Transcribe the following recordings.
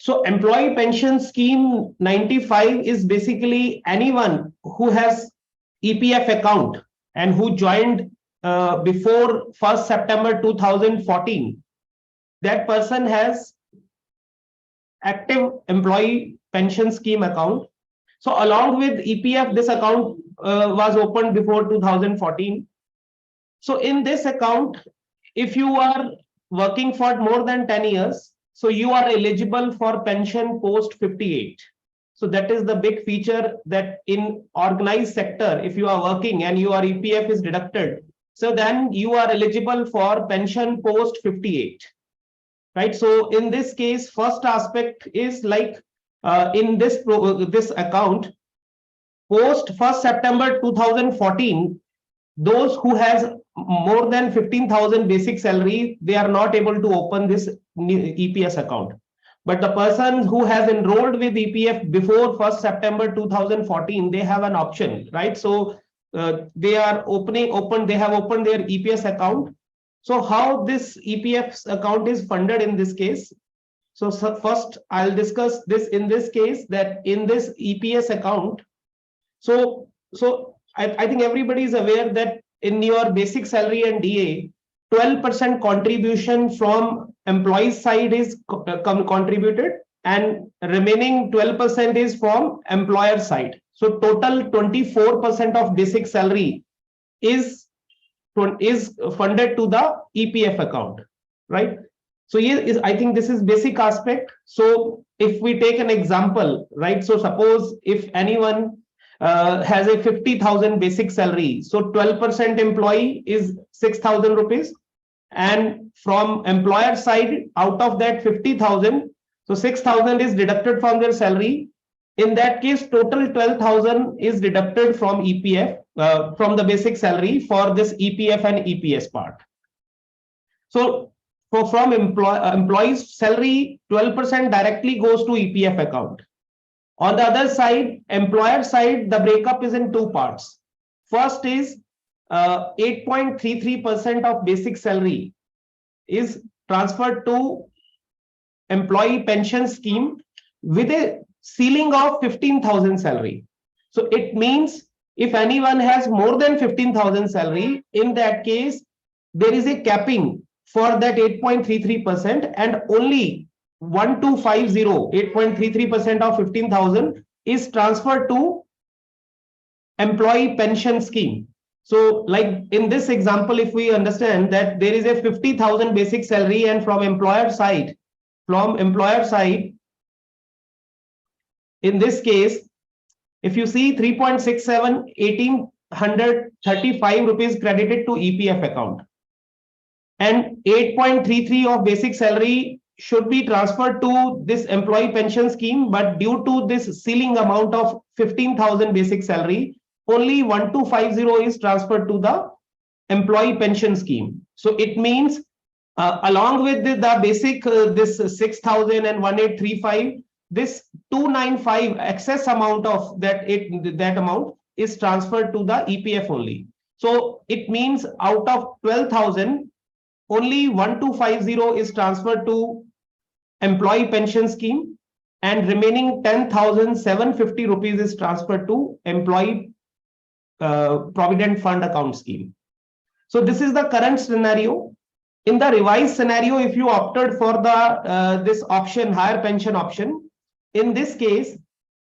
So employee pension scheme 95 is basically anyone who has EPF account and who joined before 1st September 2014. That person has active employee pension scheme account. So along with EPF, this account was opened before 2014. So in this account, if you are working for more than 10 years, so you are eligible for pension post 58. So that is the big feature, that in organized sector, if you are working and your EPF is deducted, so then you are eligible for pension post 58. Right. So in this case, first aspect is like in this account, post 1st September 2014, those who has more than 15,000 basic salary, they are not able to open this EPS account. But the person who has enrolled with EPF before 1st September 2014, they have an option, right? So they have opened their EPS account. So how this EPF account is funded in this case? So first I'll discuss this in this case, that in this EPS account, so I think everybody is aware that in your basic salary and DA, 12% contribution from employee side is contributed, and remaining 12% is from employer side. So total 24% of basic salary is funded to the EPF account, right? So here is, I think this is basic aspect. So if we take an example, right? So suppose if anyone has a 50,000 basic salary, so 12% employee is 6,000 rupees, and from employer side, out of that 50,000, so 6,000 is deducted from their salary. In that case, total 12,000 is deducted from EPF, from the basic salary for this EPF and EPS part. So from employee's salary, 12% directly goes to EPF account. On the other side, employer side, the breakup is in two parts. First is 8.33% of basic salary is transferred to employee pension scheme with a ceiling of 15,000 salary. So it means if anyone has more than 15,000 salary, in that case, there is a capping for that 8.33%, and only 1250, 8.33% of 15,000 is transferred to employee pension scheme. So like in this example, if we understand that there is a 50,000 basic salary, and from employer side, in this case, if you see 3.67, 1,835 rupees credited to EPF account, and 8.33 of basic salary should be transferred to this employee pension scheme, but due to this ceiling amount of 15,000 basic salary, only 1250 is transferred to the employee pension scheme. So it means along with the basic this 6,000 and 1,835, this 295 excess amount of that amount is transferred to the EPF only. So it means out of 12,000, only 1250 is transferred to employee pension scheme, and remaining 10,750 rupees is transferred to employee provident fund account scheme. So this is the current scenario. In the revised scenario, if you opted for the this option, higher pension option, in this case,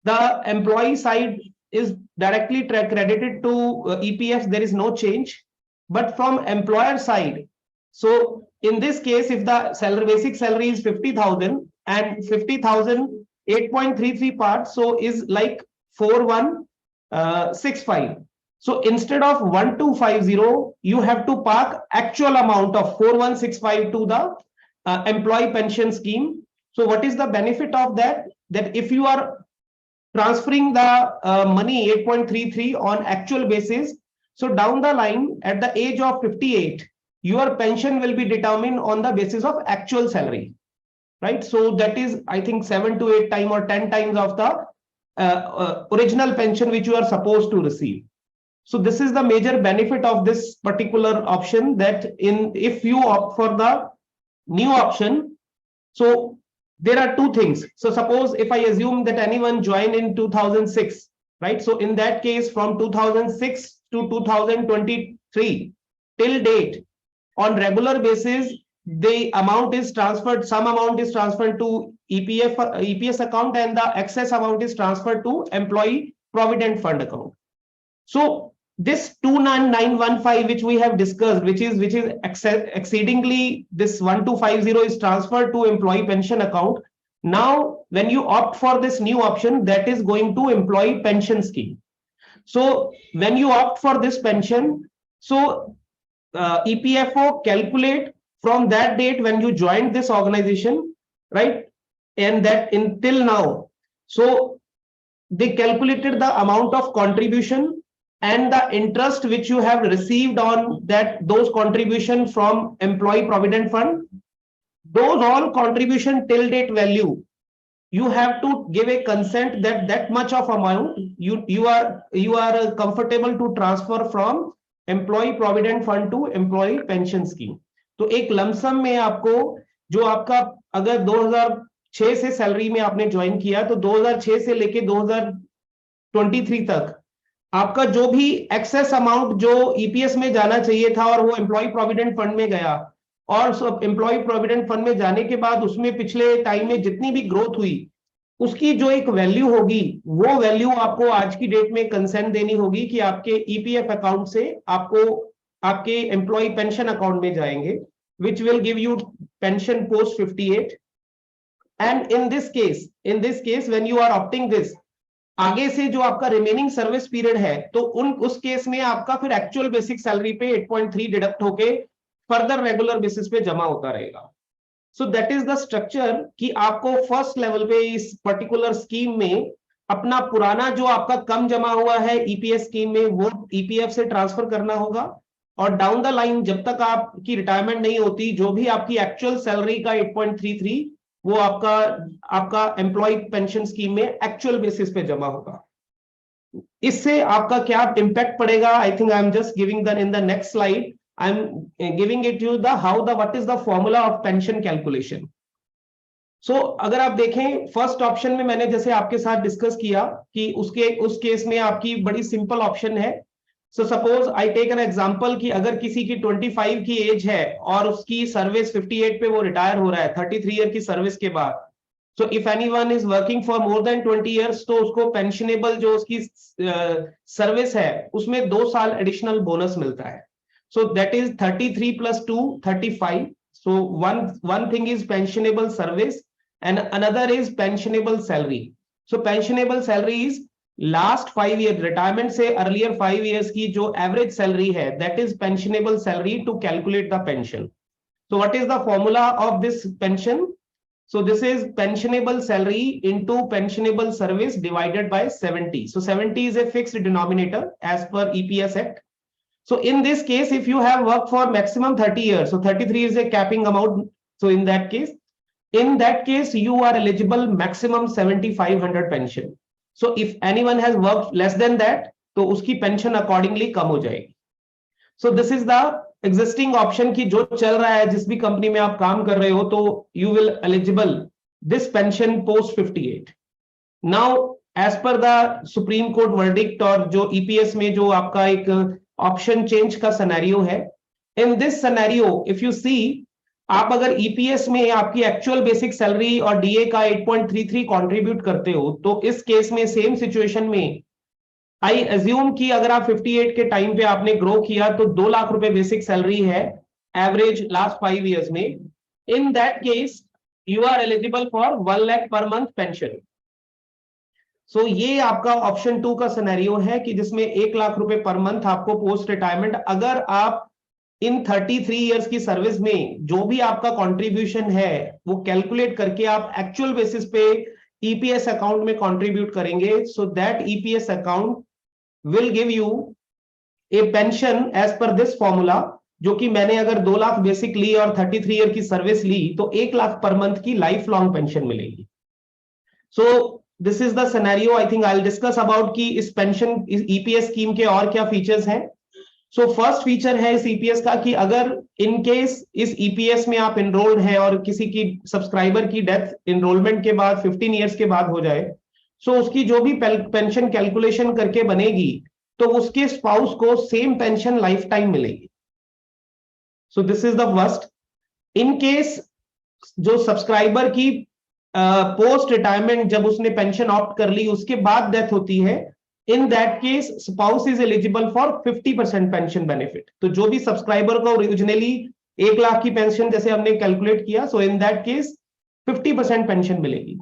the employee side is directly credited to EPF. There is no change, but from employer side, so in this case, if the basic salary is 50,000 and 50,000 8.33 part, so is like 4165. So instead of 1250, you have to park actual amount of 4165 to the employee pension scheme. So what is the benefit of that? That if you are transferring the money 8.33 on actual basis, so down the line at the age of 58, your pension will be determined on the basis of actual salary, right? So that is, I think, 7 to 8 times or 10 times of the original pension which you are supposed to receive. So this is the major benefit of this particular option, that if you opt for the new option, so there are two things. So suppose if I assume that anyone joined in 2006, right? So in that case, from 2006 to 2023 till date, on regular basis, the amount is transferred, some amount is transferred to EPS account, and the excess amount is transferred to employee provident fund account. So this 29915 which we have discussed, which is exceedingly this 1250 is transferred to employee pension account. Now when you opt for this new option, that is going to employee pension scheme. So when you opt for this pension, so EPFO calculate from that date when you joined this organization, right? And that until now, so they calculated the amount of contribution and the interest which you have received on that, those contribution from employee provident fund, those all contribution till date value, you have to give a consent that that much of amount you are comfortable to transfer from employee provident fund to employee pension scheme. तो एक lump sum में आपको जो आपका अगर 2006 से salary में आपने ज्वाइन किया तो 2006 से लेके 2023 तक आपका जो भी एक्सेस अमाउंट जो ईपीएस में जाना चाहिए था और वो एम्प्लॉय प्रोविडेंट फंड में गया, और एम्प्लॉय प्रोविडेंट फंड में जाने के बाद उसमें पिछले टाइम में जितनी भी ग्रोथ हुई उसकी जो एक वैल्यू होगी, वो वैल्यू आपको आज की डेट में कंसेंट देनी होगी कि आपके ईपीएफ अकाउंट से आपको आपके एम्प्लॉय पेंशन अकाउंट में जाएंगे, which will give you pension post 58. And in this case when you are opting this, आगे से जो आपका रिमेनिंग सर्विस पीरियड है तो उस केस में आपका फिर एक्चुअल बेसिक सैलरी पे 8.3 डिडक्ट होके फर्दर रेगुलर बेसिस पे जमा होता रहेगा. So that is the structure कि आपको फर्स्ट लेवल पे इस पर्टिकुलर स्कीम में अपना पुराना जो आपका कम जमा हुआ है ईपीएस स्कीम में वो ईपीएफ से ट्रांसफर करना होगा, और डाउन द लाइन जब तक आपकी रिटायरमेंट नहीं होती जो भी आपकी एक्चुअल सैलरी का 8.33 वो आपका एम्प्लॉय पेंशन स्कीम में एक्चुअल बेसिस पे जमा होगा. इससे आपका क्या इंपैक्ट पड़ेगा, I think I am just giving the in the next slide I am giving it you the how the what is the formula of pension calculation. So अगर आप देखें फर्स्ट ऑप्शन में मैंने जैसे आपके साथ डिस्कस किया कि उस केस में आपकी बड़ी सिंपल ऑप्शन है. So suppose I take an example कि अगर किसी की 25 की एज है और उसकी सर्विस 58 पे वो रिटायर हो रहा है 33 ईयर की सर्विस के बाद. So if anyone is working for more than 20 years तो उसको पेंशनेबल जो उसकी सर्विस है उसमें 2 साल एडिशनल बोनस मिलता है. So that is 33 + 2 35. So one thing is pensionable service and another is pensionable salary. So pensionable salary is last 5 year retirement से अर्लियर 5 इयर्स की जो एवरेज सैलरी है that is pensionable salary to calculate the pension. So what is the formula of this pension? So this is pensionable salary into pensionable service divided by 70. So 70 is a fixed denominator as per EPS Act. So in this case if you have worked for maximum 30 years, so 33 is a capping amount, so in that case you are eligible maximum 7500 pension. So if anyone has worked less than that तो उसकी pension accordingly कम हो जाएगी. So this is the existing option कि जो चल रहा है जिस भी कंपनी में आप काम कर रहे हो तो you will eligible this pension post 58. Now as per the Supreme Court verdict और जो EPS में जो आपका एक ऑप्शन चेंज का सिनेरियो है, in this scenario if you see आप अगर ईपीएस में आपकी एक्चुअल बेसिक सैलरी और डीए का 8.33 कंट्रीब्यूट करते हो तो इस केस में सेम सिचुएशन में आई अज्यूम कि अगर आप 58 के टाइम पे आपने ग्रो किया तो 2 लाख रुपए बेसिक सैलरी है एवरेज लास्ट 5 इयर्स में. In that case you are eligible for 1 lakh per month pension. सो ये आपका ऑप्शन 2 का सिनेरियो है कि जिसमें 1 लाख रुपए पर मंथ आपको पोस्ट रिटायरमेंट अगर आप इन 33 इयर्स की सर्विस में जो भी आपका कंट्रीब्यूशन है वो कैलकुलेट करके आप एक्चुअल बेसिस पे ईपीएस अकाउंट में कंट्रीब्यूट करेंगे. So that EPS account will give you a pension as per this formula, जो कि मैंने अगर 2 लाख बेसिक ली और 33 ईयर की सर्विस ली तो 1 लाख पर मंथ की लाइफ लॉन्ग पेंशन मिलेगी. सो this is the scenario. I think I will discuss about कि इस पेंशन ईपीएस स्कीम के और क्या फीचर्स हैं. सो फर्स्ट फीचर है इस ईपीएस का कि अगर इन केस इस ईपीएस में आप एनरोल्ड हैं और किसी की सब्सक्राइबर की डेथ एनरोलमेंट के बाद 15 ईयर्स के बाद हो जाए, सो उसकी जो भी पेंशन कैलकुलेशन करके बनेगी तो उसके स्पाउस को सेम पेंशन लाइफ टाइम मिलेगी। सो this is the first. In case जो सब्सक्राइबर की पोस्ट रिटायरमेंट जब उसने पेंशन ऑप्ट कर ली उसके बाद डेथ होती है, इन that case spouse is eligible for 50% pension benefit. तो जो भी सब्सक्राइबर को ओरिजिनली 1 लाख की पेंशन जैसे हमने कैलकुलेट किया, सो इन दैट केस 50% पेंशन मिलेगी।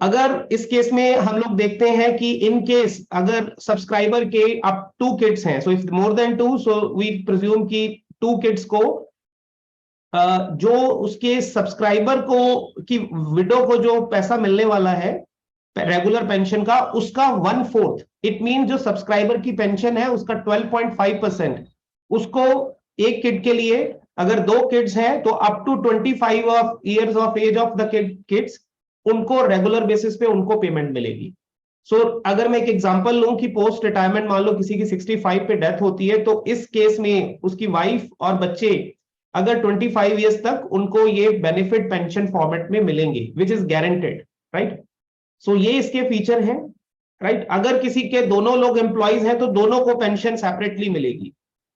अगर इस केस में हम लोग देखते हैं कि इन केस अगर सब्सक्राइबर के अप 2 किड्स हैं, so if more than 2, so we presume कि 2 किड्स को जो उसके सब्सक्राइबर को की विडो को जो पैसा मिलने वाला है रेगुलर पेंशन का, उसका 1/4, इट मीन जो सब्सक्राइबर की पेंशन है उसका 12.5% उसको एक किड के लिए, अगर 2 किड्स हैं तो up to 25 of years of age of the kids उनको रेगुलर बेसिस पे उनको पेमेंट मिलेगी। सो अगर मैं एक एग्जांपल लूं कि पोस्ट रिटायरमेंट मान लो किसी की 65 पे डेथ होती है, तो इस केस में उसकी वाइफ और बच्चे अगर 25 ईयर्स तक उनको ये बेनिफिट पेंशन फॉर्मेट में मिलेंगे विच इज गारंटेड, राइट। सो ये इसके फीचर हैं, राइट। अगर किसी के दोनों लोग एम्प्लॉइज हैं तो दोनों को पेंशन सेपरेटली मिलेगी।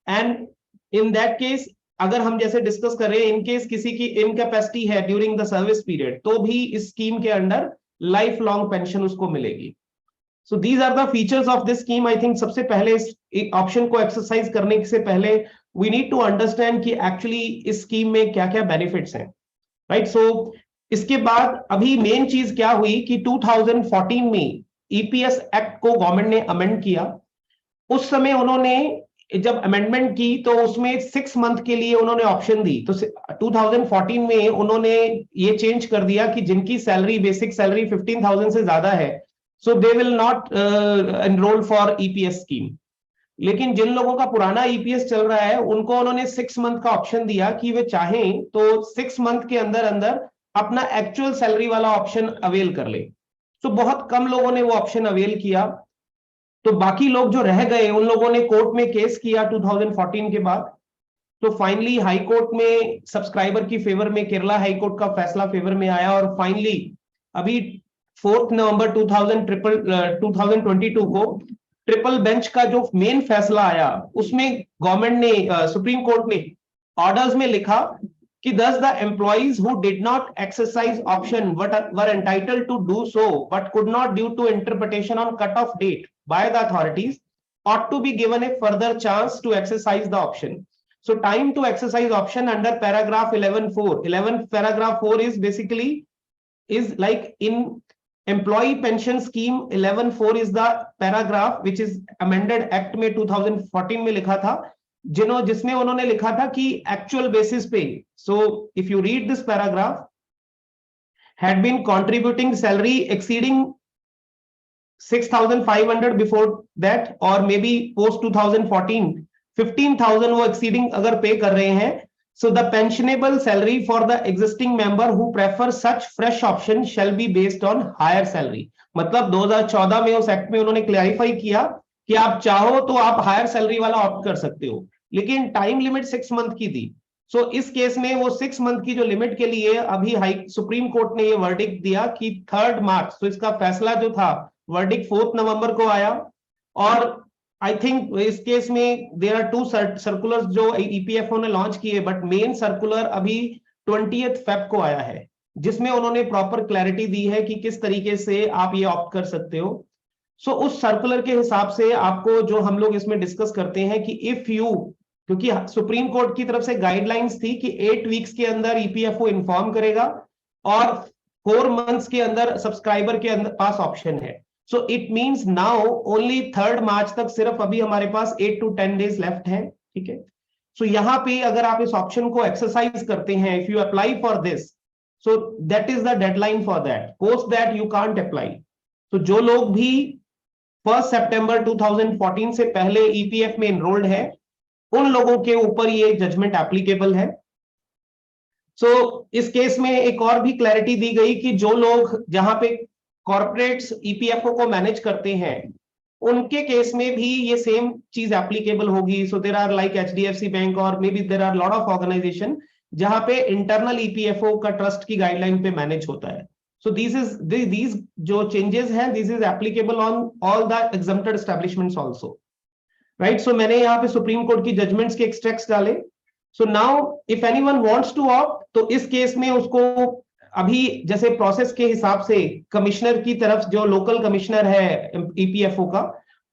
एंड इन दैट केस अगर हम जैसे डिस्कस करें इन केस किसी की इनकैपेसिटी है ड्यूरिंग द सर्विस पीरियड, तो भी इस स्कीम के अंडर लाइफ लॉन्ग पेंशन उसको मिलेगी। So these are the features of this scheme. I think सबसे पहले इस ऑप्शन को एक्सरसाइज करने से पहले वी नीड टू अंडरस्टैंड कि एक्चुअली इस स्कीम में क्या क्या बेनिफिट्स हैं, राइट। सो इसके बाद अभी मेन चीज क्या हुई कि 2014 में ईपीएस एक्ट को गवर्नमेंट ने अमेंड किया। उस समय उन्होंने जब अमेंडमेंट की तो उसमें 6 मंथ के लिए उन्होंने ऑप्शन दी। तो 2014 में उन्होंने ये चेंज कर दिया कि जिनकी सैलरी बेसिक सैलरी 15,000 से ज्यादा है, so they will not enroll for EPS scheme. लेकिन जिन लोगों का पुराना ईपीएस चल रहा है उनको उन्होंने 6 मंथ का ऑप्शन दिया कि वे चाहें तो 6 मंथ के अंदर अंदर अपना एक्चुअल सैलरी वाला ऑप्शन अवेल कर ले। तो बहुत कम लोगों ने वो ऑप्शन अवेल किया, तो बाकी लोग जो रह गए उन लोगों ने कोर्ट में केस किया 2014 के बाद। तो फाइनली हाई कोर्ट में सब्सक्राइबर की फेवर में केरला हाई कोर्ट का फैसला फेवर में आया और फाइनली अभी 4 नवंबर 2022 को ट्रिपल बेंच का जो मेन फैसला आया उसमें गवर्नमेंट ने सुप्रीम कोर्ट ने ऑर्डर्स में लिखा कि thus the employees who did not exercise option were entitled to do so but could not due to interpretation on cut-off date by the authorities ought to be given a further chance to exercise the option. So time to exercise option under paragraph 11(4). 11 paragraph 4 is basically is like in employee pension scheme 11(4 is the paragraph which is amended act में 2014 में लिखा था, जिसमें उन्होंने लिखा था कि actual basis पे, so if you read this paragraph, had been contributing salary exceeding 6,500 before that or maybe post 2014 15,000 वो exceeding अगर पे कर रहे हैं, so the pensionable salary for the existing member who prefer such fresh option shall be based on higher salary। मतलब 2014 में उस act में उन्होंने क्लैरिफाई किया कि आप चाहो तो आप हायर सैलरी वाला ऑप्ट कर सकते हो, लेकिन टाइम लिमिट 6 मंथ की थी। सो इस केस में वो 6 मंथ की जो लिमिट के लिए अभी सुप्रीम कोर्ट ने ये वर्डिक्ट दिया कि 3 मार्च, तो इसका फैसला जो था वर्डिक्ट 4 नवंबर को आया। और आई थिंक इस केस में देयर आर 2 सर्कुलर्स जो ईपीएफओ ने लॉन्च किए, बट मेन सर्कुलर अभी 20 फेब को आया है जिसमें उन्होंने प्रॉपर क्लैरिटी दी है कि किस तरीके से आप ये ऑप्ट कर सकते हो। सो उस सर्कुलर के हिसाब से आपको जो हम लोग इसमें डिस्कस करते हैं कि इफ यू, क्योंकि सुप्रीम कोर्ट की तरफ से गाइडलाइंस थी कि 8 वीक्स के अंदर ईपीएफओ इन्फॉर्म करेगा और 4 मंथ्स के अंदर सब्सक्राइबर के अंदर पास ऑप्शन है। So it means now only 3 मार्च तक सिर्फ अभी हमारे पास 8 to 10 डेज लेफ्ट है, ठीक है। सो यहाँ पे अगर आप इस ऑप्शन को एक्सरसाइज करते हैं, if you apply for this, so that is the deadline for that, post that you can't apply. तो जो लोग भी 1 सितंबर 2014 से पहले ईपीएफ में एनरोल्ड है उन लोगों के ऊपर ये जजमेंट एप्लीकेबल है। सो इस केस में एक और भी क्लैरिटी दी गई कि जो लोग जहां पे कॉर्पोरेट्स ईपीएफओ को मैनेज करते हैं उनके केस में भी ये सेम चीज एप्लीकेबल होगी. So there are like HDFC bank और may be there are lot of organisation जहां पे इंटरनल EPFO का ट्रस्ट की गाइडलाइन पे मैनेज होता है. सो these जो चेंजेस हैं, this is applicable on all the exempted establishments also, right. So मैंने यहाँ पे सुप्रीम कोर्ट की जजमेंट्स के एक्सट्रैक्ट्स डाले. So now if anyone wants to opt, तो इस केस में उसको अभी जैसे प्रोसेस के हिसाब से कमिश्नर की तरफ, जो लोकल कमिश्नर है EPFO का,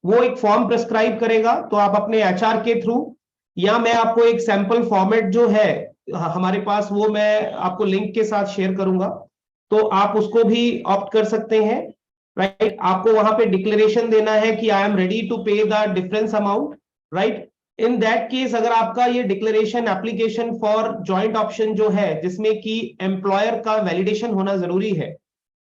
वो एक फॉर्म प्रेस्क्राइब करेगा. तो आप अपने HR के थ्रू, या मैं आपको एक सैंपल फॉर्मेट जो है हमारे पास, वो मैं आपको लिंक के साथ शेयर करूंगा, तो आप उसको भी ऑप्ट कर सकते हैं, राइट. आपको वहां पे डिक्लेरेशन देना है कि आई एम रेडी टू पे the difference amount, right. In that case अगर आपका ये declaration application for joint option जो है, जिसमें कि एम्प्लॉयर का वैलिडेशन होना जरूरी है,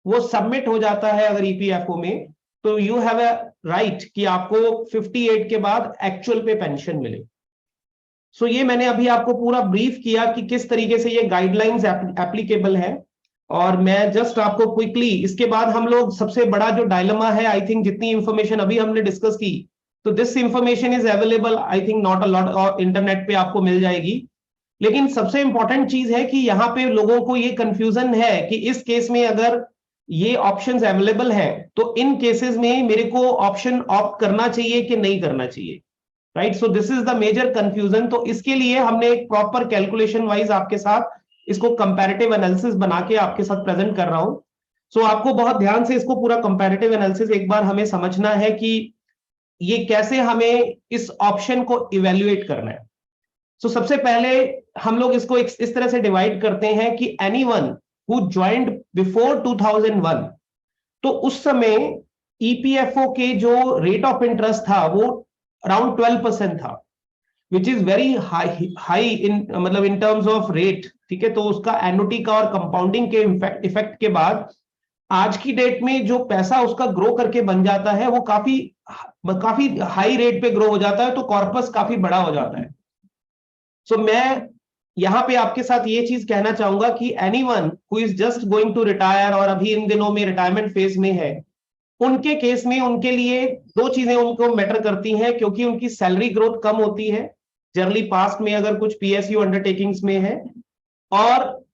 वो सबमिट हो जाता है अगर EPFO में, तो यू हैव अ राइट कि आपको 58 के बाद एक्चुअल पे पेंशन मिले. सो ये मैंने अभी आपको पूरा ब्रीफ किया कि किस तरीके से ये गाइडलाइंस एप्लीकेबल है. और मैं जस्ट आपको क्विकली, इसके बाद हम लोग, सबसे बड़ा जो डायलेमा है, आई थिंक जितनी इंफॉर्मेशन अभी हमने डिस्कस की, तो this information is available, I think not a lot, और इंटरनेट पे आपको मिल जाएगी. लेकिन सबसे इंपॉर्टेंट चीज है कि यहाँ पे लोगों को ये कंफ्यूजन है कि इस केस में अगर ये ऑप्शंस अवेलेबल हैं, तो इन केसेस में मेरे को ऑप्शन ऑप्ट करना चाहिए कि नहीं करना चाहिए, right. So this is the major confusion. तो इसके लिए हमने एक प्रॉपर कैलकुलेशन वाइज आपके साथ इसको कंपैरेटिव एनालिसिस बना के आपके साथ प्रेजेंट कर रहा हूं. सो आपको बहुत ध्यान से इसको पूरा कंपैरेटिव एनालिसिस एक बार हमें समझना है कि ये कैसे हमें इस ऑप्शन को इवेल्युएट करना है. सो सबसे पहले हम लोग इसको इस तरह से डिवाइड करते हैं कि एनीवन हु ज्वाइंड बिफोर 2001, तो उस समय EPFO के जो रेट ऑफ इंटरेस्ट था वो अराउंड 12% था, which is very high in, मतलब इन टर्म्स ऑफ रेट, ठीक है. तो उसका एन्युटी का और कंपाउंडिंग के इफेक्ट के बाद आज की डेट में जो पैसा उसका ग्रो करके बन जाता है, वो काफी हाई रेट पे ग्रो हो जाता है, तो कॉर्पस काफी बड़ा हो जाता है. सो मैं यहां पे आपके साथ ये चीज कहना चाहूंगा कि anyone who is just going to retire और अभी इन दिनों में रिटायरमेंट फेज में है, उनके केस में उनके लिए दो चीजें उनको मैटर करती हैं, क्योंकि उनकी सैलरी ग्रोथ कम होती है जनरली पास्ट में अगर कुछ PSU अंडरटेकिंग्स में है, और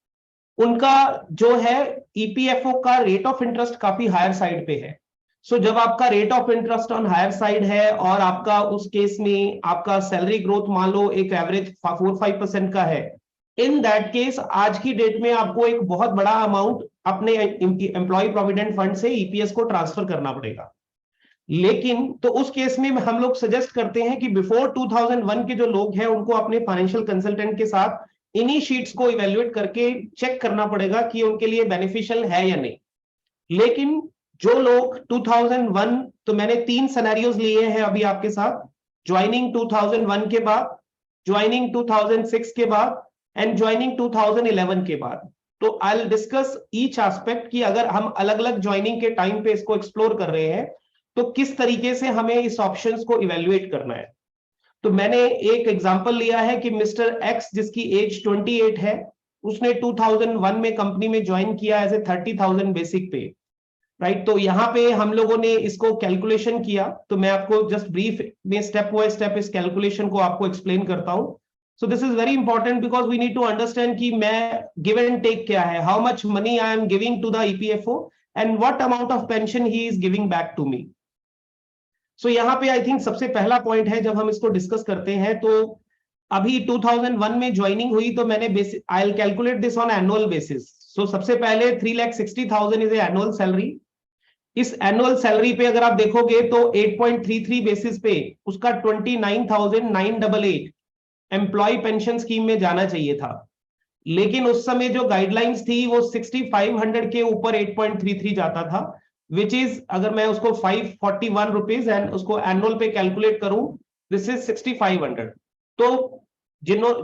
उनका जो है EPFO का रेट ऑफ इंटरेस्ट काफी हायर साइड पे है. सो जब आपका rate of interest on higher side है और आपका उस केस में आपका सैलरी ग्रोथ मान लो एक एवरेज 4-5% का है, इन दैट केस आज की डेट में आपको एक बहुत बड़ा अमाउंट अपने एम्प्लॉय प्रोविडेंट फंड से EPS को ट्रांसफर करना पड़ेगा. लेकिन तो उस केस में हम लोग सजेस्ट करते हैं कि बिफोर 2001 के जो लोग हैं, उनको अपने फाइनेंशियल कंसल्टेंट के साथ इन्हीं शीट्स को इवेल्युएट करके चेक करना पड़ेगा कि उनके लिए बेनिफिशियल है या नहीं. लेकिन जो लोग 2001, तो मैंने 3 सिनेरियोज लिए हैं अभी आपके साथ, ज्वाइनिंग 2001 के बाद, ज्वाइनिंग 2006 के बाद एंड ज्वाइनिंग 2011 के बाद. तो I will discuss each aspect कि अगर हम अलग अलग ज्वाइनिंग के टाइम पे इसको एक्सप्लोर कर रहे हैं, तो किस तरीके से हमें इस ऑप्शंस को इवेल्युएट करना है. तो मैंने एक एग्जांपल लिया है कि मिस्टर एक्स, जिसकी एज 28 है, उसने 2001 में कंपनी में ज्वाइन किया एज ए 30,000 बेसिक पे, राइट. तो यहाँ पे हम लोगों ने इसको कैलकुलेशन किया, तो मैं आपको जस्ट ब्रीफ में स्टेप बाय स्टेप इस कैलकुलेशन को आपको एक्सप्लेन करता हूं. So this is very important because we need to understand कि मैं गिव एंड टेक क्या है, how much money I am giving to the EPFO and what amount of pension he is giving back to me. So यहाँ पे आई think सबसे पहला point है जब हम इसको डिस्कस करते हैं, तो अभी 2001 में ज्वाइनिंग हुई, तो मैंने I will calculate this on annual basis. So सबसे पहले 3,60,000 इज एनुअल सैलरी. इस एनुअल सैलरी पे अगर आप देखोगे तो 8.33 बेसिस पे उसका 29,988 एम्प्लॉय पेंशन स्कीम में जाना चाहिए था. लेकिन उस समय जो गाइडलाइंस थी वो 6,500 के ऊपर 8.33 जाता था, विच इज, अगर मैं उसको 541 रुपीज एंड उसको एनुअल पे कैलकुलेट करूं, दिस इज 6,500. तो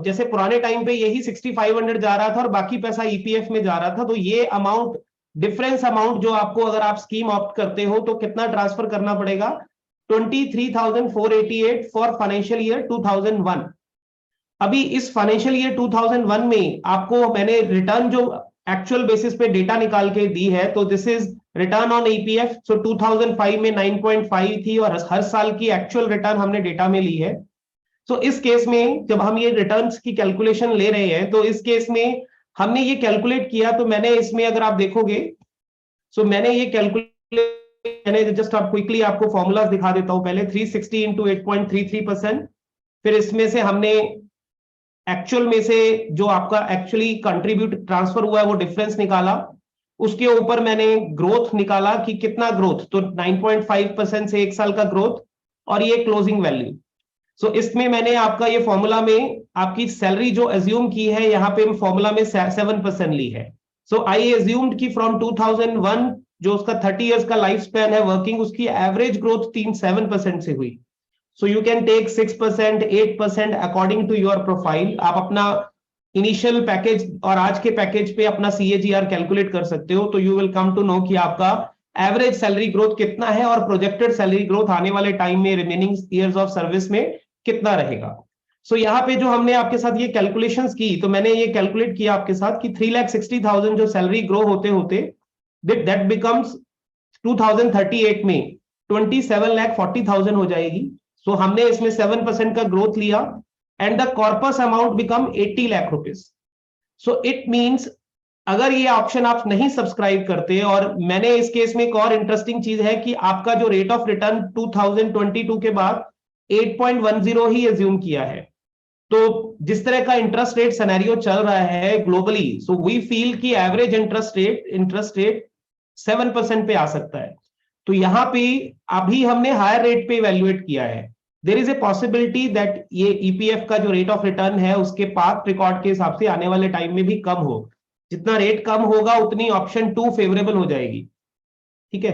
जैसे पुराने टाइम पे यही 6,500 जा रहा था और बाकी पैसा EPF में जा रहा था, तो ये अमाउंट, डिफरेंस अमाउंट जो आपको, अगर आप स्कीम ऑप्ट करते हो तो कितना ट्रांसफर करना पड़ेगा, 23,488 फॉर फाइनेंशियल ईयर 2001. अभी इस फाइनेंशियल ईयर 2001 में आपको मैंने रिटर्न जो एक्चुअल बेसिस पे डेटा निकाल के दी है, तो this is return on EPF, so 2005 में 9.5 थी और हर साल की एक्चुअल रिटर्न हमने डेटा में ली है। तो इस केस में जब हम ये रिटर्न्स की कैलकुलेशन ले रहे हैं, तो इस केस में हमने ये कैलकुलेट किया, तो मैंने इसमें अगर आप देखोगे, सो मैंने ये कैलकुलेट, मैंने जस्ट आप क्विकली आपको फॉर्मूला दिखा देता हूं पहले। 360 इंटू 8.33%, फिर इसमें से हमने एक्चुअल में से जो आपका एक्चुअली कंट्रीब्यूट ट्रांसफर हुआ है वो डिफरेंस निकाला, उसके ऊपर मैंने ग्रोथ निकाला कि कितना ग्रोथ, तो 9.5% से एक साल का ग्रोथ, और ये क्लोजिंग वैल्यू। सो इसमें मैंने आपका ये फॉर्मूला में आपकी सैलरी जो एज्यूम की है, यहां पे फॉर्मूला में 7% ली है। सो आई एज्यूम्ड कि फ्रॉम 2001 जो उसका 30 इयर्स का लाइफ स्पैन है वर्किंग, उसकी एवरेज ग्रोथ 7% से हुई। So you can take 6%, 8% according to your profile. आप अपना इनिशियल पैकेज और आज के पैकेज पे अपना CAGR कैलकुलेट कर सकते हो, तो you will come to know कि आपका एवरेज सैलरी ग्रोथ कितना है और प्रोजेक्टेड सैलरी ग्रोथ आने वाले टाइम में रिमेनिंग ईयर्स ऑफ सर्विस में कितना रहेगा। सो यहाँ पे जो हमने आपके साथ ये कैलकुलेशंस की, तो मैंने ये कैलकुलेट किया आपके साथ कि 3,60,000 जो सैलरी ग्रो होते होते दैट बिकम्स 2038 में 27,40,000 हो जाएगी। सो हमने इसमें 7% का ग्रोथ लिया and the corpus amount become 80 lakh rupees. So it means अगर ये ऑप्शन आप नहीं सब्सक्राइब करते, और मैंने इस केस में एक और इंटरेस्टिंग चीज है कि आपका जो रेट ऑफ रिटर्न 2022 के बाद 8.10 ही एज्यूम किया है। तो जिस तरह का इंटरेस्ट रेट सिनेरियो चल रहा है ग्लोबली, सो वी फील कि एवरेज इंटरेस्ट रेट 7% पे आ सकता है। तो यहां पे अभी हमने हायर रेट पे इवेल्युएट किया है। There is a possibility that ये ईपीएफ का जो रेट ऑफ रिटर्न है उसके पास्ट रिकॉर्ड के हिसाब से आने वाले टाइम में भी कम हो। जितना रेट कम होगा उतनी ऑप्शन 2 फेवरेबल हो जाएगी। ठीक है,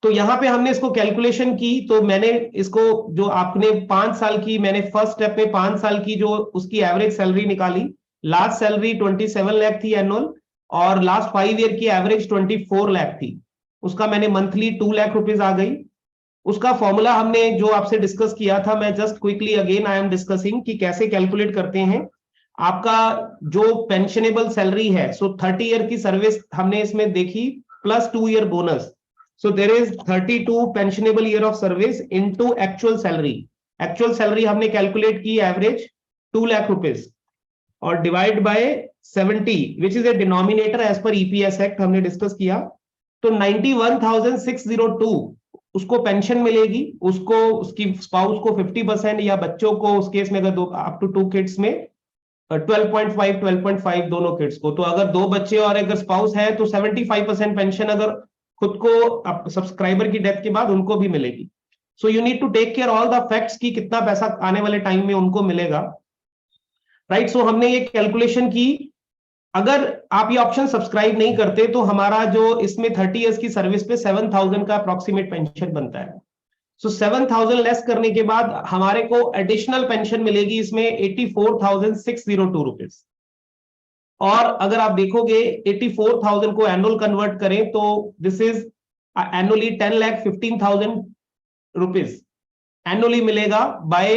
तो यहां पे हमने इसको कैलकुलेशन की, तो मैंने इसको जो आपने 5 साल की, मैंने फर्स्ट स्टेप में 5 साल की जो उसकी एवरेज सैलरी निकाली। लास्ट सैलरी 27 लाख थी एनुअल, और लास्ट 5 ईयर की एवरेज 24 लाख थी। उसका मैंने मंथली 2 लाख रुपीज आ गई। उसका फॉर्मूला हमने जो आपसे डिस्कस किया था, मैं just quickly again I am discussing कि कैसे कैलकुलेट करते हैं। आपका जो पेंशनेबल सैलरी है, सो 30 ईयर की सर्विस हमने इसमें देखी, plus 2 year bonus. So there is 32 pensionable year of service into actual salary. Actual salary हमने कैलकुलेट की एवरेज 2 लाख रुपीज, और divide by 70 which is a denominator as per EPS act हमने discuss किया। तो 91,602 उसको पेंशन मिलेगी, उसको उसकी स्पाउस को 50% या बच्चों को उस केस में अगर दो अप टू 2 किड्स में 12.5 दोनों किड्स को। तो अगर 2 बच्चे और अगर स्पाउस है तो 75% पेंशन अगर खुद को सब्सक्राइबर की डेथ के बाद उनको भी मिलेगी। So you need to take care all the facts की कितना पैसा आने वाले टाइम में उनको मिलेगा, राइट। सो हमने ये कैलकुलेशन की। अगर आप ये ऑप्शन सब्सक्राइब नहीं करते तो हमारा जो इसमें 30 इयर्स की सर्विस पे 7,000 का अप्रोक्सीमेट पेंशन बनता है। सो 7,000 लेस करने के बाद हमारे को एडिशनल पेंशन मिलेगी इसमें 84,602 रुपीज। और अगर आप देखोगे 84,000 को एनुअल कन्वर्ट करें तो this is annually 10,15,000 rupees annually मिलेगा बाय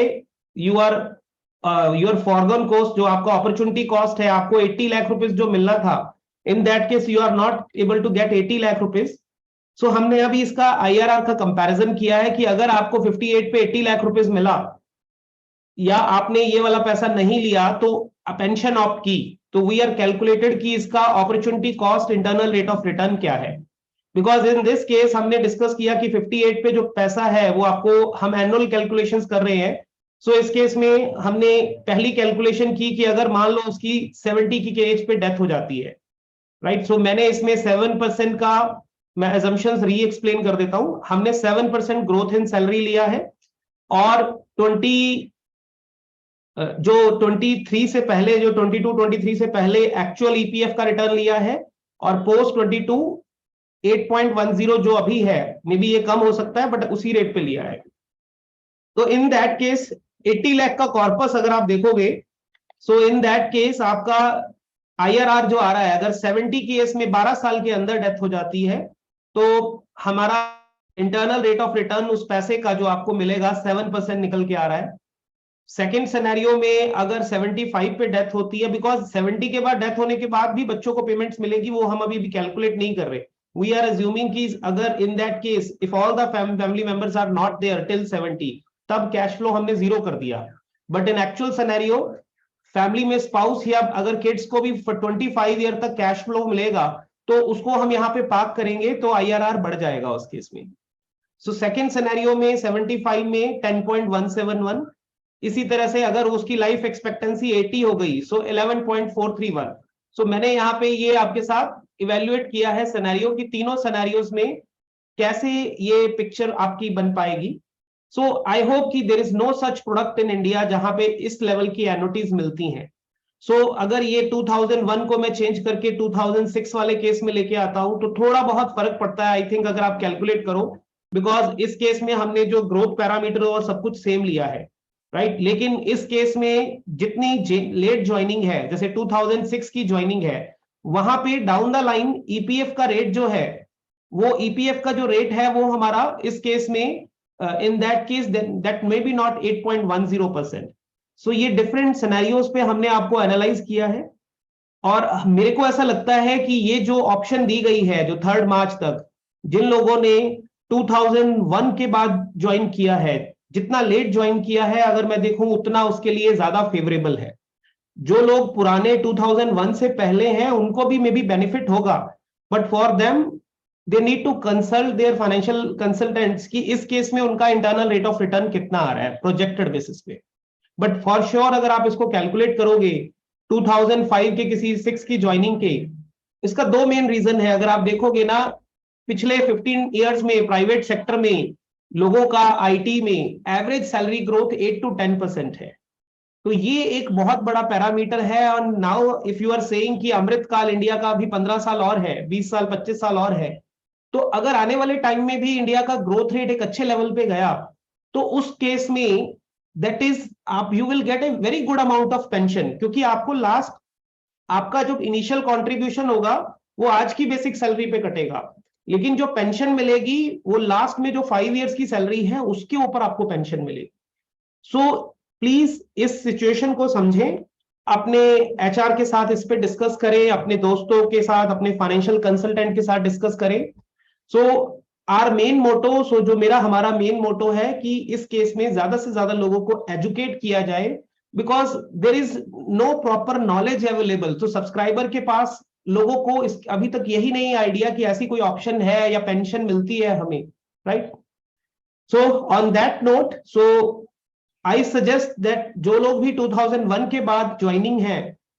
योर फॉरगॉन कॉस्ट। जो आपका अपॉर्चुनिटी कॉस्ट है, आपको 80 लाख रुपीज जो मिलना था, in that case you are not able to get 80 lakh rupees. So हमने अभी इसका IRR का कंपैरिजन किया है कि अगर आपको 58 पे 80 लाख रुपीज मिला, या आपने ये वाला पैसा नहीं लिया तो पेंशन ऑप्ट की, तो वी आर कैलकुलेटेड कि इसका opportunity cost internal rate of return क्या है। बिकॉज इन दिस केस हमने डिस्कस किया कि 58 पे जो पैसा है वो आपको हम एनुअल कैलकुलेशंस कर रहे हैं। सो इस केस में हमने पहली कैलकुलेशन की कि अगर मान लो उसकी 70 की एज पे डेथ हो जाती है, राइट। सो मैंने इसमें 7% का मैं assumptions री एक्सप्लेन कर देता हूं। हमने 7% ग्रोथ इन सैलरी लिया है, और 23 से पहले, जो 22-23 से पहले एक्चुअल ईपीएफ का रिटर्न लिया है, और पोस्ट 22 8.10 जो अभी है, मे बी ये कम हो सकता है बट उसी रेट पे लिया है। तो इन दैट केस 80 लाख का कॉर्पस अगर आप देखोगे, सो इन दैट केस आपका IRR जो आ रहा है, अगर 70 केस में 12 साल के अंदर डेथ हो जाती है, तो हमारा इंटरनल रेट ऑफ रिटर्न उस पैसे का जो आपको मिलेगा 7% निकल के आ रहा है। सेकेंड सिनेरियो में अगर 75 पे डेथ होती है, बिकॉज 70 के बाद डेथ होने के बाद भी बच्चों को पेमेंट्स मिलेगी, वो हम अभी भी कैलकुलेट नहीं कर रहे, we are assuming कि अगर in that case if all the family members are not there till 70, तब कैश फ्लो हमने जीरो कर दिया. But in actual scenario family में स्पाउस या अगर किड्स को भी 25 ईयर तक कैश फ्लो मिलेगा तो उसको हम यहाँ पे पार्क करेंगे तो आईआरआर बढ़ जाएगा उस केस में. सो सेकेंड सिनेरियो में 75 में 10.171. इसी तरह से अगर उसकी लाइफ एक्सपेक्टेंसी 80 हो गई सो 11.431. सो मैंने यहाँ पे ये आपके साथ इवेल्युएट किया है सिनेरियो की तीनों सिनेरियोज में कैसे ये पिक्चर आपकी बन पाएगी. सो आई होप कि there is no such product in India जहां पे इस लेवल की एन्युटीज मिलती हैं. सो अगर ये 2001 को मैं चेंज करके 2006 वाले केस में लेके आता हूं तो थोड़ा बहुत फर्क पड़ता है आई थिंक अगर आप कैलकुलेट करो, बिकॉज इस केस में हमने जो ग्रोथ पैरामीटर और सब कुछ सेम लिया है, राइट. लेकिन इस केस में जितनी लेट ज्वाइनिंग है, जैसे 2006 की ज्वाइनिंग है, वहां पे डाउन द लाइन ईपीएफ का रेट जो है वो ईपीएफ का जो रेट है वो हमारा इस केस में in that case that may be not 8.10%. सो ये डिफरेंट सिनेरियोज पे हमने आपको एनालाइज किया है और मेरे को ऐसा लगता है कि ये जो ऑप्शन दी गई है जो 3 मार्च तक, जिन लोगों ने 2001 के बाद ज्वाइन किया है, जितना लेट ज्वाइन किया है अगर मैं देखूं उतना उसके लिए ज्यादा फेवरेबल है. जो लोग पुराने 2001 से पहले हैं उनको भी मे बी बेनिफिट होगा, but for them they need to consult their financial consultants कि इस केस में उनका इंटरनल रेट ऑफ रिटर्न कितना आ रहा है प्रोजेक्टेड बेसिस पे. बट फॉर श्योर अगर आप इसको कैलकुलेट करोगे 2005 के किसी 6 की ज्वाइनिंग के, इसका 2 मेन रीजन है. अगर आप देखोगे ना पिछले 15 इयर्स में प्राइवेट सेक्टर में लोगों का आईटी में एवरेज सैलरी ग्रोथ 8 to 10% है. तो ये एक बहुत बड़ा पैरामीटर है. और now if you are saying कि अमृतकाल इंडिया का अभी 15 साल और है, 20 साल 25 साल और है, तो अगर आने वाले टाइम में भी इंडिया का ग्रोथ रेट एक अच्छे लेवल पे गया तो उस केस में दैट इज आप you will get a very good amount of pension, क्योंकि आपको लास्ट आपका जो इनिशियल कॉन्ट्रीब्यूशन होगा वो आज की बेसिक सैलरी पे कटेगा, लेकिन जो पेंशन मिलेगी वो लास्ट में जो 5 इयर्स की सैलरी है उसके ऊपर आपको पेंशन मिलेगी. सो प्लीज इस सिचुएशन को समझें, अपने एचआर के साथ इस पे डिस्कस करें, अपने दोस्तों के साथ, अपने फाइनेंशियल कंसल्टेंट के साथ डिस्कस करें. सो आर मेन मोटो, सो जो हमारा मेन मोटो है कि इस केस में ज्यादा से ज्यादा लोगों को एजुकेट किया जाए, because there is no proper knowledge available. तो सब्सक्राइबर के पास लोगों को अभी तक यही नहीं आइडिया कि ऐसी कोई ऑप्शन है या पेंशन मिलती है हमें, right. So on that note, so I suggest that जो लोग भी 2001 के बाद ज्वाइनिंग है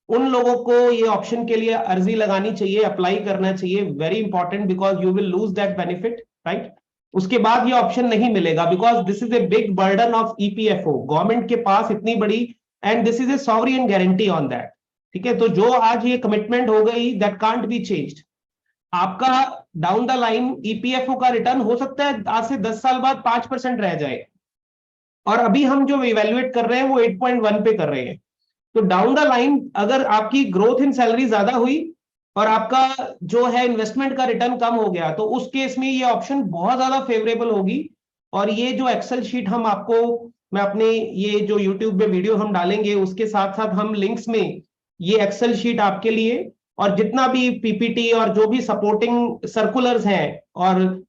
उन लोगों को ये ऑप्शन के लिए अर्जी लगानी चाहिए, अप्लाई करना चाहिए. Very important, because you will lose that benefit, right. उसके बाद ये ऑप्शन नहीं मिलेगा because this is a big burden of EPFO, government के पास इतनी बड़ी, and this is a sovereign guarantee on that. ठीक है, तो जो आज ये कमिटमेंट हो गई दैट कांट बी चेंज्ड. आपका डाउन द लाइन ईपीएफओ का रिटर्न हो सकता है आज से 10 साल बाद 5% रह जाए, और अभी हम जो इवेल्युएट कर रहे हैं वो 8.1 पे कर रहे हैं. तो डाउन द लाइन अगर आपकी ग्रोथ इन सैलरी ज्यादा हुई और आपका जो है इन्वेस्टमेंट का रिटर्न कम हो गया तो उस केस में ये ऑप्शन बहुत ज्यादा फेवरेबल होगी. और ये जो एक्सेल शीट हम आपको, मैं अपने ये जो यूट्यूब पे वीडियो हम डालेंगे उसके साथ साथ हम लिंक्स में ये एक्सेल शीट आपके लिए, और जितना भी पीपीटी और जो भी सपोर्टिंग सर्कुलर्स हैं और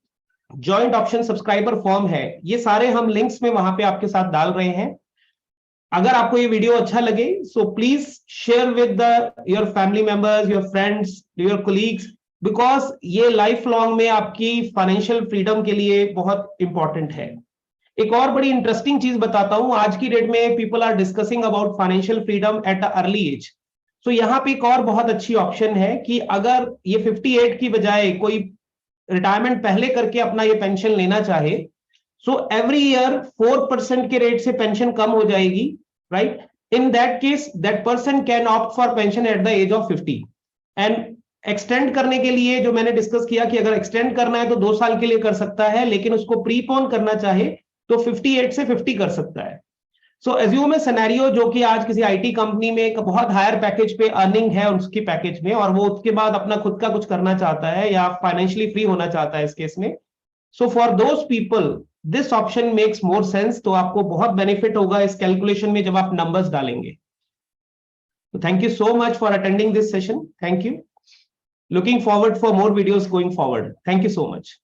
जॉइंट ऑप्शन सब्सक्राइबर फॉर्म है, ये सारे हम लिंक्स में वहां पे आपके साथ डाल रहे हैं. अगर आपको ये वीडियो अच्छा लगे so please share with your family members, your friends, your colleagues, because ये लाइफ लॉन्ग में आपकी फाइनेंशियल फ्रीडम के लिए बहुत इंपॉर्टेंट है. एक और बड़ी इंटरेस्टिंग चीज बताता हूं, आज की डेट में people are discussing about financial freedom at a early age. So यहाँ पे एक और बहुत अच्छी ऑप्शन है कि अगर ये 58 की बजाय कोई रिटायरमेंट पहले करके अपना ये पेंशन लेना चाहे, सो एवरी ईयर 4% के रेट से पेंशन कम हो जाएगी, right. In that case that person can opt for pension at the age of 50. And extend करने के लिए जो मैंने डिस्कस किया कि अगर एक्सटेंड करना है तो 2 साल के लिए कर सकता है, लेकिन उसको प्रीपोन करना चाहे तो 58 से 50 कर सकता है. सो एज्यूम ए सिनेरियो जो कि आज किसी आईटी कंपनी में एक बहुत हायर पैकेज पे अर्निंग है उसकी पैकेज में, और वो उसके बाद अपना खुद का कुछ करना चाहता है या फाइनेंशियली फ्री होना चाहता है इस केस में. So for those people this option makes more sense. तो आपको बहुत बेनिफिट होगा इस कैलकुलेशन में जब आप नंबर्स डालेंगे. Thank you so much for attending this session. Thank you. Looking forward for more videos going forward. Thank you so much.